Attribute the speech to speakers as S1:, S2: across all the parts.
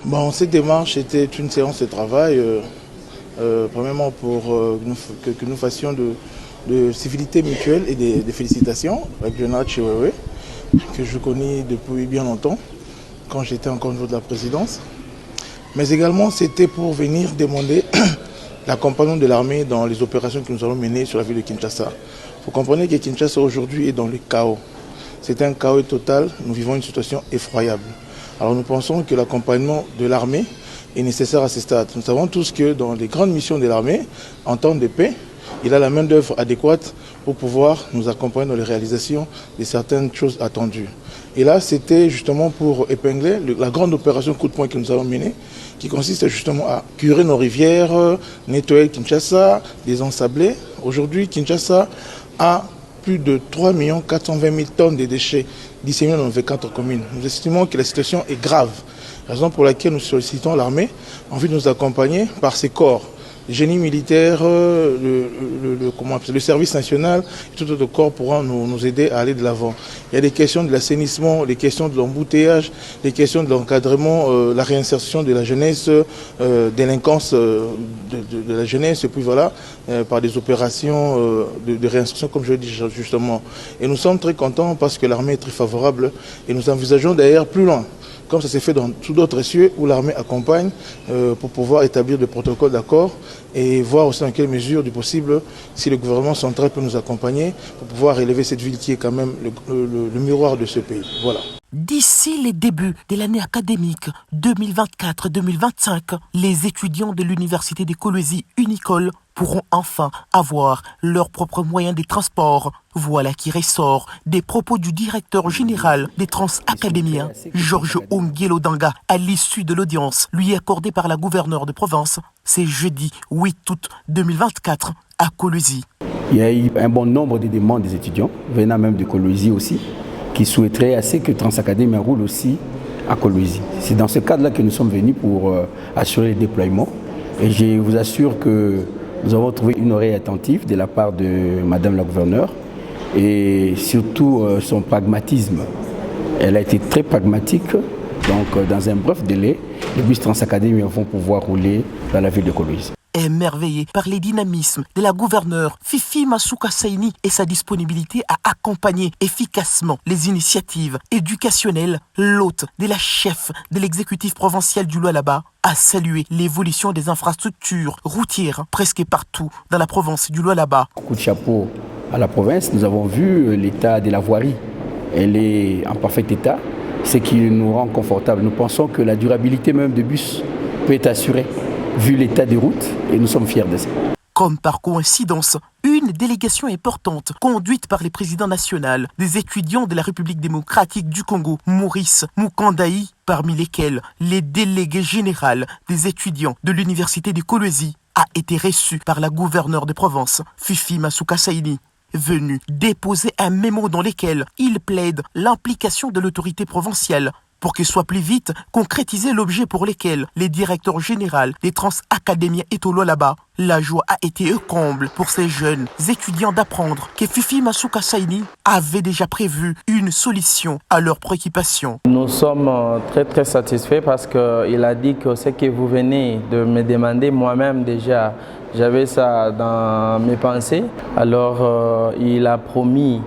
S1: Bon, cette démarche était une séance de travail, premièrement pour que nous fassions de civilité mutuelle et de félicitations avec le général Chiwewe, que je connais depuis bien longtemps, quand j'étais encore au niveau de la présidence. Mais également, c'était pour venir demander l'accompagnement de l'armée dans les opérations que nous allons mener sur la ville de Kinshasa. Vous comprenez que Kinshasa aujourd'hui est dans le chaos. C'est un chaos total, nous vivons une situation effroyable. Alors nous pensons que l'accompagnement de l'armée est nécessaire à ce stade. Nous savons tous que dans les grandes missions de l'armée, en temps de paix, il a la main-d'œuvre adéquate pour pouvoir nous accompagner dans les réalisations de certaines choses attendues. Et là, c'était justement pour épingler la grande opération coup de poing que nous avons menée, qui consiste justement à curer nos rivières, nettoyer Kinshasa, les ensablés. Aujourd'hui, Kinshasa a plus de 3 420 000 tonnes de déchets disséminés dans 24 communes. Nous estimons que la situation est grave, raison pour laquelle nous sollicitons l'armée en vue de nous accompagner par ses corps. Le génie militaire, le service national, et tout autre corps pourront nous aider à aller de l'avant. Il y a des questions de l'assainissement, des questions de l'embouteillage, des questions de l'encadrement, la réinsertion de la jeunesse, délinquance de la jeunesse, et puis voilà, par des opérations de réinsertion, comme je le dis justement. Et nous sommes très contents parce que l'armée est très favorable et nous envisageons d'ailleurs plus loin, comme ça s'est fait dans tous d'autres cieux où l'armée accompagne pour pouvoir établir des protocoles d'accord et voir aussi dans quelle mesure du possible si le gouvernement central peut nous accompagner pour pouvoir élever cette ville qui est quand même le miroir de ce pays. Voilà.
S2: D'ici les débuts de l'année académique 2024-2025, les étudiants de l'université de Kolwezi Unicole pourront enfin avoir leurs propres moyens de transport. Voilà qui ressort des propos du directeur général des Transacadémiens, Georges Onguelo Danga, à l'issue de l'audience lui accordée par la gouverneure de province. C'est jeudi 8 août 2024 à Kolwezi.
S3: Il y a eu un bon nombre de demandes des étudiants, venant même de Kolwezi aussi, qui souhaiteraient assez que Transacadémie roule aussi à Kolwezi. C'est dans ce cadre-là que nous sommes venus pour assurer le déploiement. Et je vous assure que nous avons trouvé une oreille attentive de la part de Madame la gouverneure et surtout son pragmatisme. Elle a été très pragmatique. Donc dans un bref délai, les bus Transacadémie vont pouvoir rouler dans la ville de Kolwezi.
S2: Émerveillé par les dynamismes de la gouverneure Fifi Masuka Saini et sa disponibilité à accompagner efficacement les initiatives éducationnelles, l'hôte de la chef de l'exécutif provincial du Lualaba a salué l'évolution des infrastructures routières presque partout dans la province du Lualaba.
S3: Coup de chapeau à la province, nous avons vu l'état de la voirie. Elle est en parfait état, ce qui nous rend confortables. Nous pensons que la durabilité même des bus peut être assurée, vu l'état des routes, et nous sommes fiers de ça.
S2: Comme par coïncidence, une délégation importante conduite par le président national des étudiants de la République démocratique du Congo, Maurice Mukandaï, parmi lesquels les délégués généraux des étudiants de l'université de Kolwezi, a été reçue par la gouverneure de province, Fifi Masuka Saini, venu déposer un mémo dans lequel il plaide l'implication de l'autorité provinciale pour qu'il soit plus vite concrétisé l'objet pour lequel les directeurs généraux des Transacadémiens et au Lualaba. La joie a été comble pour ces jeunes étudiants d'apprendre que Fifi Masuka Saini avait déjà prévu une solution à leurs préoccupations.
S4: Nous sommes très satisfaits parce qu'il a dit que ce que vous venez de me demander, moi-même déjà, j'avais ça dans mes pensées. Alors il a promis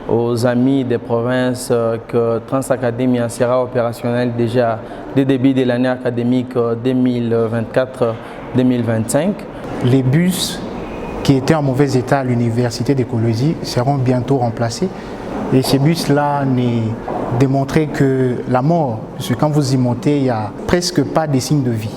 S4: aux amis des provinces que Transacadémie sera opérationnel déjà dès le début de l'année académique 2024-2025.
S5: Les bus qui étaient en mauvais état à l'université de Kolwezi seront bientôt remplacés. Et ces bus-là démontraient que la mort, parce que quand vous y montez, il n'y a presque pas de signes de vie.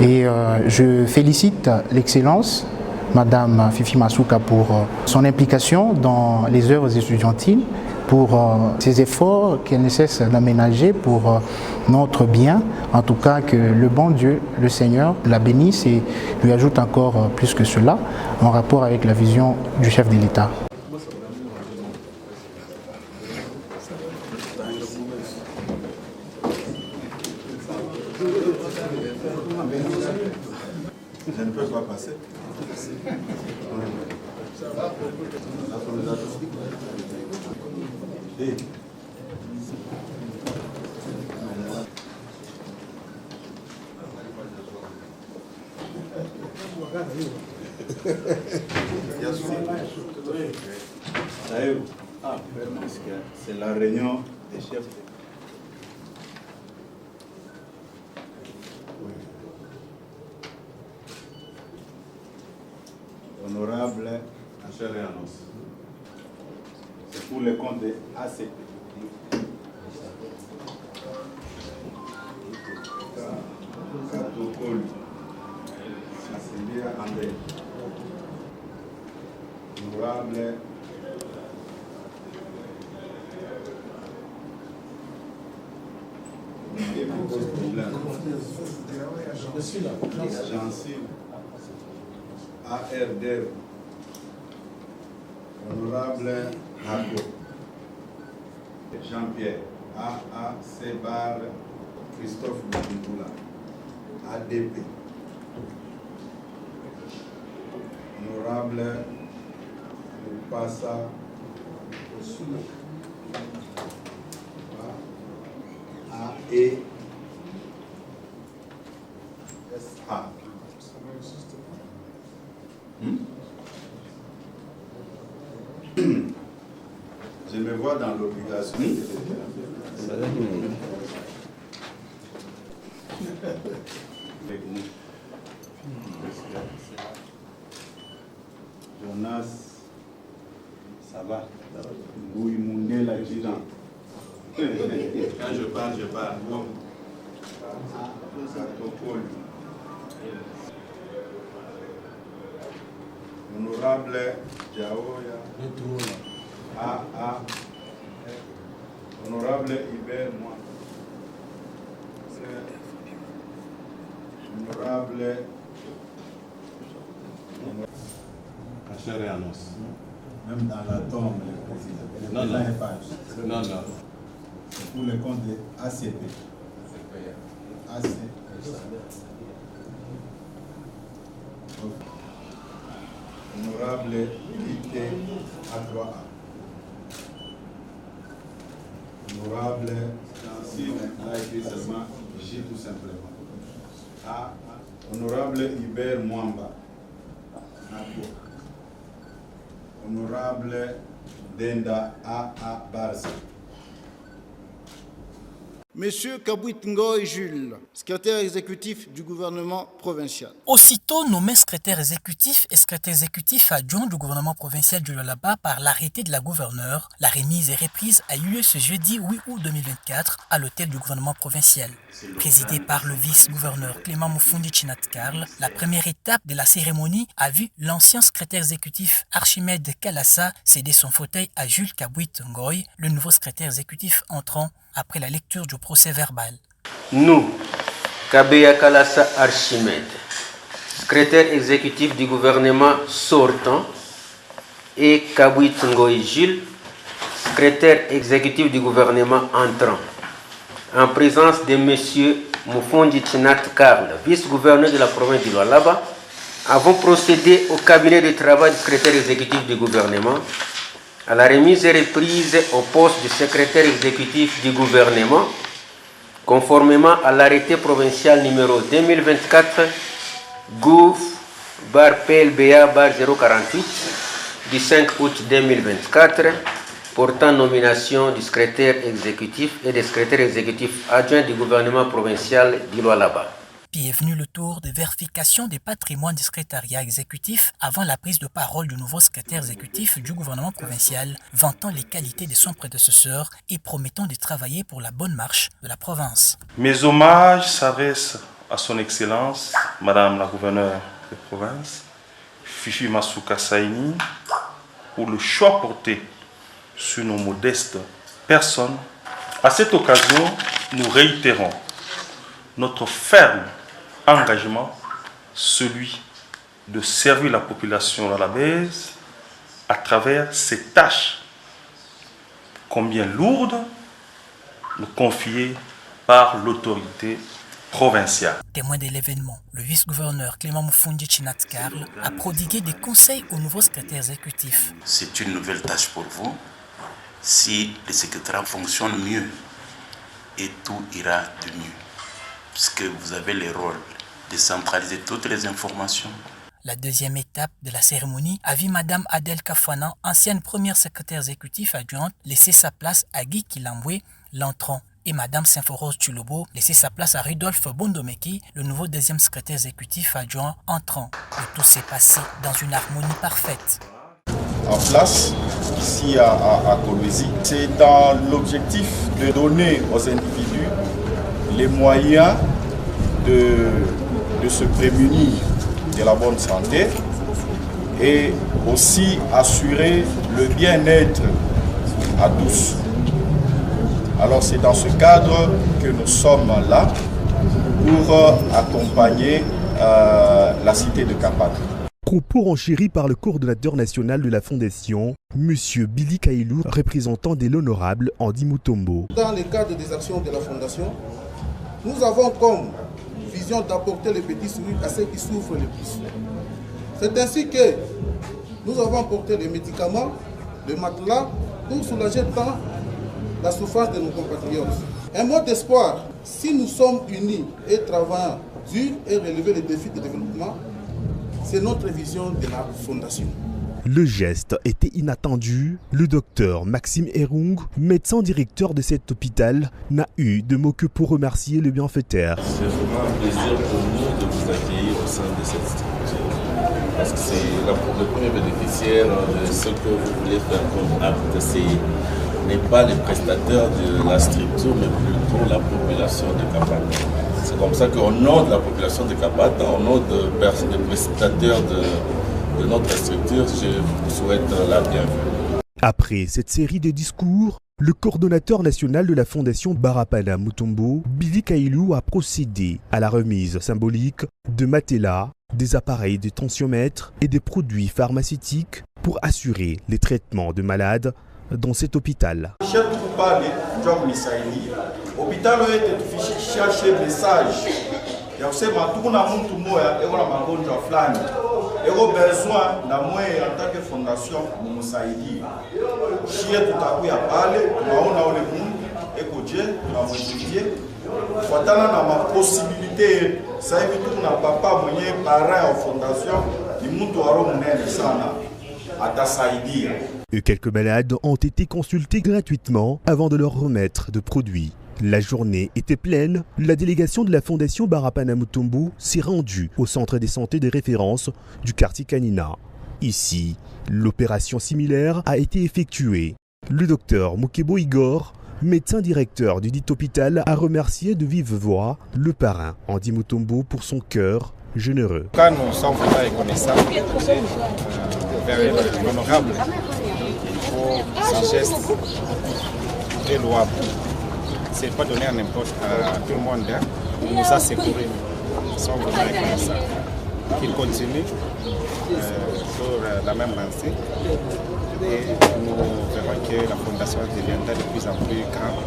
S5: Et je félicite l'Excellence, Madame Fifi Masuka, pour son implication dans les œuvres étudiantines, pour ses efforts qu'elle ne cesse d'aménager pour notre bien. En tout cas, que le bon Dieu, le Seigneur, la bénisse et lui ajoute encore plus que cela en rapport avec la vision du chef de l'État.
S6: Je ne peux pas passer. C'est la réunion des chefs. Honorable Ancher et Annonce. C'est pour le compte de ACP. Katokoli. Cecilia André. Honorable Jancy ARD. Honorable Nago Jean-Pierre AAC Bar Christophe Boutoula ADP. Honorable Lupasa AE SA. Je me vois dans l'obligation. Jonas, ça va. Oui, Mundé, l'adjudant. Quand je parle, je parle. Bon. Honorable Jaoya. Honorable Hubert Moi. Honorable Ancher et Annonce. Même dans la tombe, le président. Non, non. Non, non. C'est pour le compte de ACP. ACP. Honorable IT A3A. Honorable Nancy, on a écrit seulement J tout simplement. Honorable Hubert Mwamba. Honorable Denda A.A. Barza.
S7: Monsieur Kabouit Ngoy Jules, secrétaire exécutif du gouvernement provincial.
S2: Aussitôt nommé secrétaire exécutif et secrétaire exécutif adjoint du gouvernement provincial du Lualaba par l'arrêté de la gouverneure, la remise et reprise a eu lieu ce jeudi 8 août 2024 à l'hôtel du gouvernement provincial. Présidé par le vice-gouverneur Clément Moufundi Chinat-Karl, la première étape de la cérémonie a vu l'ancien secrétaire exécutif Archimède Kalassa céder son fauteuil à Jules Kabouit Ngoy, le nouveau secrétaire exécutif entrant après la lecture du procès verbal.
S8: Nous, Kabeya Kalassa Archimède, secrétaire exécutif du gouvernement sortant, et Kabouit Ngoy Jules, secrétaire exécutif du gouvernement entrant, en présence de M. Moufundi Chinat-Karl, vice-gouverneur de la province du Lualaba, avons procédé au cabinet de travail du secrétaire exécutif du gouvernement, à la remise et reprise au poste de secrétaire exécutif du gouvernement, conformément à l'arrêté provincial numéro 2024 GOUV/PLBA/048 du 5 août 2024 portant nomination du secrétaire exécutif et des secrétaires exécutifs adjoints du gouvernement provincial du Lualaba.
S2: Puis est venu le tour de vérification des patrimoines du secrétariat exécutif avant la prise de parole du nouveau secrétaire exécutif du gouvernement provincial, vantant les qualités de son prédécesseur et promettant de travailler pour la bonne marche de la province.
S9: Mes hommages s'adressent à son Excellence, Madame la gouverneure de province, Fifi Masuka Saini, pour le choix porté sur nos modestes personnes. À cette occasion, nous réitérons notre ferme engagement, celui de servir la population lualabaise à travers ces tâches combien lourdes nous confiées par l'autorité provinciale.
S2: Témoin de l'événement, le vice-gouverneur Clément Moufundi Chinat-Karl a prodigué des conseils au nouveau secrétaire exécutif.
S10: C'est une nouvelle tâche pour vous. Si le secrétariat fonctionne mieux, et tout ira de mieux, puisque vous avez le rôle de centraliser toutes les informations.
S11: La deuxième étape de la cérémonie a vu Madame Adèle Kafouana, ancienne première secrétaire exécutive adjointe, laisser sa place à Guy Kilambwe, l'entrant, et Madame Symphorose Tchulobo laisser sa place à Rudolphe Bondomeki, le nouveau deuxième secrétaire exécutif adjoint entrant. Le tout s'est passé dans une harmonie parfaite.
S6: En place, ici à Kolwezi, c'est dans l'objectif de donner aux individus les moyens de se prémunir de la bonne santé et aussi assurer le bien-être à tous. Alors c'est dans ce cadre que nous sommes là pour accompagner la cité de Kapat.
S12: Propos renchéris par le coordonnateur national de la Fondation, M. Billy Kailou, représentant de l'honorable Andy Mutombo.
S13: Dans le cadre des actions de la Fondation, nous avons comme vision d'apporter les petits sourires à ceux qui souffrent le plus. C'est ainsi que nous avons apporté les médicaments, les matelas, pour soulager tant la souffrance de nos compatriotes. Un mot d'espoir, si nous sommes unis et travaillons dur et relever les défis de développement, c'est notre vision de la Fondation.
S12: Le geste était inattendu. Le docteur Maxime Erung, médecin directeur de cet hôpital, n'a eu de mots que pour remercier le bienfaiteur.
S14: C'est vraiment un plaisir pour nous de vous accueillir au sein de cette structure. Parce que c'est le premier bénéficiaire de ce que vous voulez faire comme acte. Ce n'est pas les prestataires de la structure, mais plutôt la population de Kapat. C'est comme ça qu'au nom de la population de Kapat, au nom des prestataires de notre structure, je vous souhaite la bienvenue.
S12: Après cette série de discours, le coordonnateur national de la Fondation Barapana Mutombo, Billy Kailou, a procédé à la remise symbolique de matelas, des appareils de tensiomètre et des produits pharmaceutiques pour assurer les traitements de malades dans cet hôpital.
S6: Hôpital est chercher message. Il y a aussi et au besoin en tant que fondation Moussaïdi. Si tu as parlé, et que Dieu m'a étudié, voilà ma possibilité. Ça veut dire que papa mon parent en fondation, il
S12: et quelques malades ont été consultés gratuitement avant de leur remettre de produits. La journée était pleine. La délégation de la Fondation Barapana Mutombo s'est rendue au centre de santé de référence du quartier Kanina. Ici, l'opération similaire a été effectuée. Le docteur Mukebo Igor, médecin directeur du dit hôpital, a remercié de vive voix le parrain Andy Mutombo pour son cœur généreux.
S15: Quand nous sommes vraiment reconnaissants vers l'honorable, il faut ce geste très louable. Ce n'est pas donné à n'importe à tout le monde. Il nous a secourus. Nous sommes vraiment reconnaissants. Qu'il continue sur la même lancée. Et nous verrons que la fondation deviendra de plus en plus grande.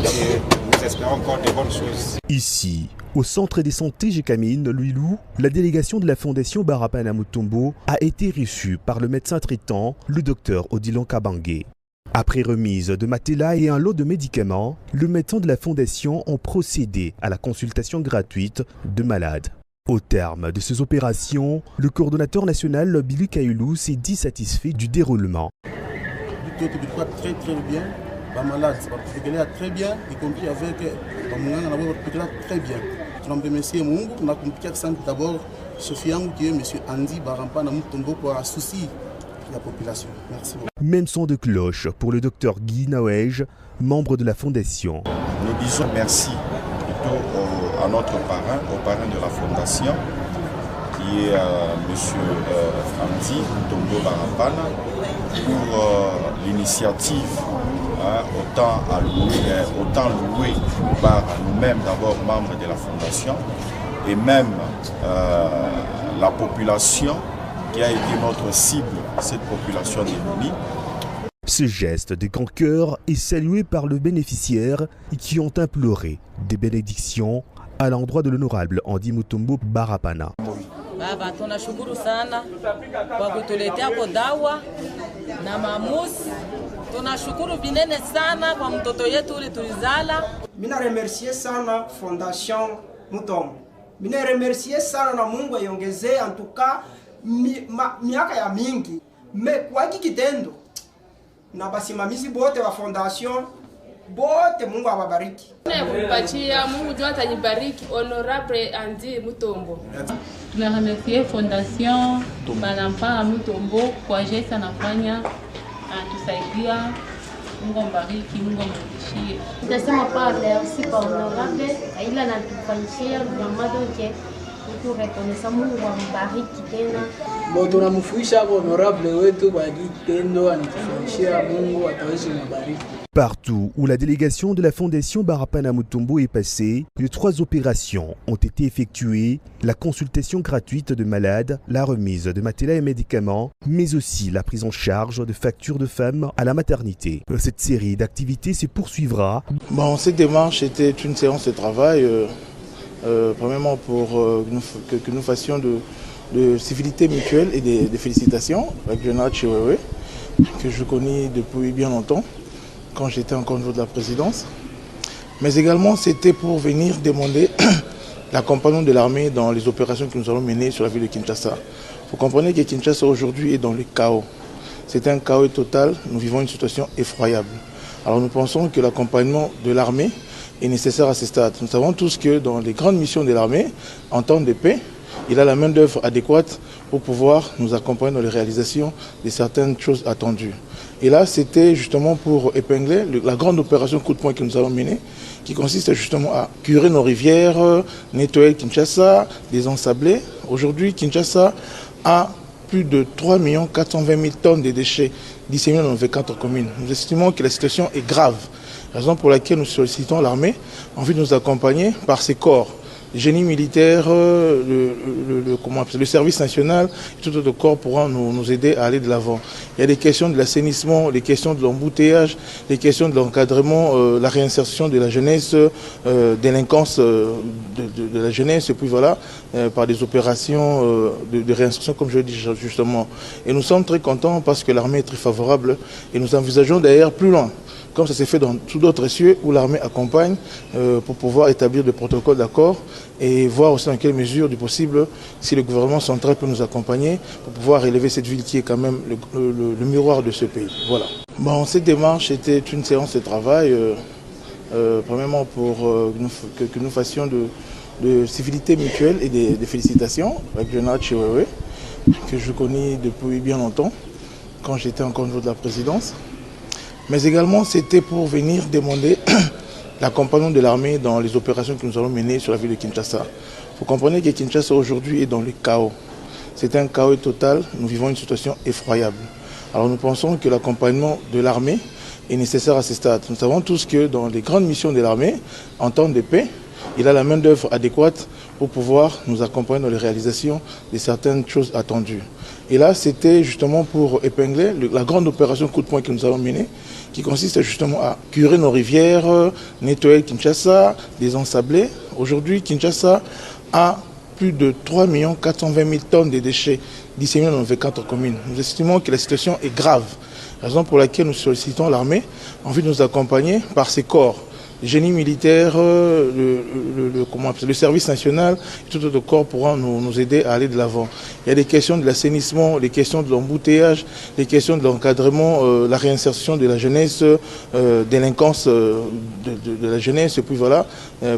S15: Et nous espérons encore de bonnes choses.
S12: Ici, au centre de santé Jekamine, Louilou, la délégation de la Fondation Barapana Mutombo a été reçue par le médecin traitant, le docteur Odilon Kabange. Après remise de matelas et un lot de médicaments, le médecin de la Fondation ont procédé à la consultation gratuite de malades. Au terme de ces opérations, le coordonnateur national Billy Kailou s'est dit satisfait du déroulement.
S13: Très bien, les malades, ça va très bien, y compris avec très bien. Je remercie Mungu, on a compris d'abord Sofiane qui est M. Andy Barapana Mutombo pour un souci de la population. Merci beaucoup.
S12: Même son de cloche pour le docteur Guy Nawej, membre de la Fondation.
S6: Nous disons merci plutôt à notre parrain, au parrain de la Fondation, qui est M. Andy Mutombo Barapana, pour l'initiative, autant louée par nous-mêmes, d'abord membres de la Fondation, et même la population qui a été notre cible, cette population démunie.
S12: Ce geste de grand cœur est salué par le bénéficiaire qui ont imploré des bénédictions à l'endroit de l'honorable Andy Mutombo Barapana.
S16: Baba, tunashukuru sana kwa kutuletea dawa na maamuzi. Tunashukuru binene sana kwa mtoto yetu ule tulizala.
S17: Mina remercier sana Fondation Mutombo Mine remercier sana na Mungu aiongezee antuka miaka ya mingi. Kwa hiki kitendo na basimamizi bote wa fondation bote, Mungu awabariki.
S18: Kupatia Mungu jua atanibariki. Honorable Andi Mutombo.
S19: Tunaremercier fondation Banampara Mutombo kwa geste anafanya, anatusaidia. Mungu mbariki, Mungu mrudishie.
S20: Tutasema pas merci kwa honorable ila anatufanyishia vraiment donc tu reconnaissance, Mungu ambariki tena.
S21: Tunamfuisha honorable wetu kwa kitendo anatufanyishia, Mungu atawezi kubariki.
S12: Partout où la délégation de la Fondation Barapana Mutombo est passée, les 3 opérations ont été effectuées, la consultation gratuite de malades, la remise de matériel et médicaments, mais aussi la prise en charge de factures de femmes à la maternité. Cette série d'activités se poursuivra.
S1: Cette démarche était une séance de travail, premièrement pour que nous fassions de civilité mutuelle et de félicitations avec le général Chiwewe, que je connais depuis bien longtemps, quand j'étais encore au niveau de la présidence. Mais également, c'était pour venir demander l'accompagnement de l'armée dans les opérations que nous allons mener sur la ville de Kinshasa. Vous comprenez que Kinshasa aujourd'hui est dans le chaos. C'est un chaos total, nous vivons une situation effroyable. Alors nous pensons que l'accompagnement de l'armée est nécessaire à ce stade. Nous savons tous que dans les grandes missions de l'armée, en temps de paix, il a la main d'œuvre adéquate pour pouvoir nous accompagner dans les réalisations de certaines choses attendues. Et là, c'était justement pour épingler la grande opération coup de poing que nous avons menée, qui consiste justement à curer nos rivières, nettoyer Kinshasa, désensabler. Aujourd'hui, Kinshasa a plus de 3 420 000 tonnes de déchets disséminés dans 24 communes. Nous estimons que la situation est grave, raison pour laquelle nous sollicitons l'armée en vue de nous accompagner par ses corps. Le génie militaire, le service national, tout autre corps pourra nous aider à aller de l'avant. Il y a des questions de l'assainissement, les questions de l'embouteillage, les questions de l'encadrement, la réinsertion de la jeunesse, délinquance de la jeunesse, et puis voilà, par des opérations de réinsertion, comme je le dis justement. Et nous sommes très contents parce que l'armée est très favorable et nous envisageons d'ailleurs plus loin, comme ça s'est fait dans tous d'autres cieux où l'armée accompagne pour pouvoir établir des protocoles d'accord et voir aussi dans quelle mesure du possible si le gouvernement central peut nous accompagner pour pouvoir élever cette ville qui est quand même le miroir de ce pays. Voilà. Cette démarche était une séance de travail, premièrement pour que nous fassions de civilité mutuelle et de félicitations avec le général Chiwewe, que je connais depuis bien longtemps, quand j'étais encore au niveau de la présidence. Mais également, c'était pour venir demander l'accompagnement de l'armée dans les opérations que nous allons mener sur la ville de Kinshasa. Vous comprenez que Kinshasa aujourd'hui est dans le chaos. C'est un chaos total, nous vivons une situation effroyable. Alors nous pensons que l'accompagnement de l'armée est nécessaire à ce stade. Nous savons tous que dans les grandes missions de l'armée, en temps de paix, il a la main d'œuvre adéquate pour pouvoir nous accompagner dans les réalisations de certaines choses attendues. Et là, c'était justement pour épingler la grande opération coup de poing que nous avons menée, qui consiste justement à curer nos rivières, nettoyer Kinshasa, désensabler. Aujourd'hui, Kinshasa a plus de 3 420 000 tonnes de déchets disséminés dans 24 communes. Nous estimons que la situation est grave, raison pour laquelle nous sollicitons l'armée en vue de nous accompagner par ses corps. Le génie militaire, le service national, tout autre corps pourra nous aider à aller de l'avant. Il y a des questions de l'assainissement, les questions de l'embouteillage, les questions de l'encadrement, la réinsertion de la jeunesse, délinquance de la jeunesse, et puis voilà,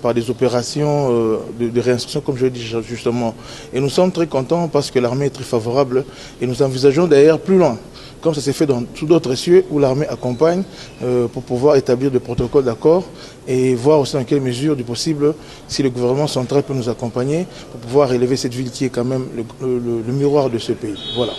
S1: par des opérations de réinsertion, comme je le dis justement. Et nous sommes très contents parce que l'armée est très favorable et nous envisageons d'ailleurs plus loin, comme ça s'est fait dans tous d'autres cieux où l'armée accompagne pour pouvoir établir des protocoles d'accord et voir aussi dans quelle mesure du possible si le gouvernement central peut nous accompagner pour pouvoir élever cette ville qui est quand même le miroir de ce pays. Voilà.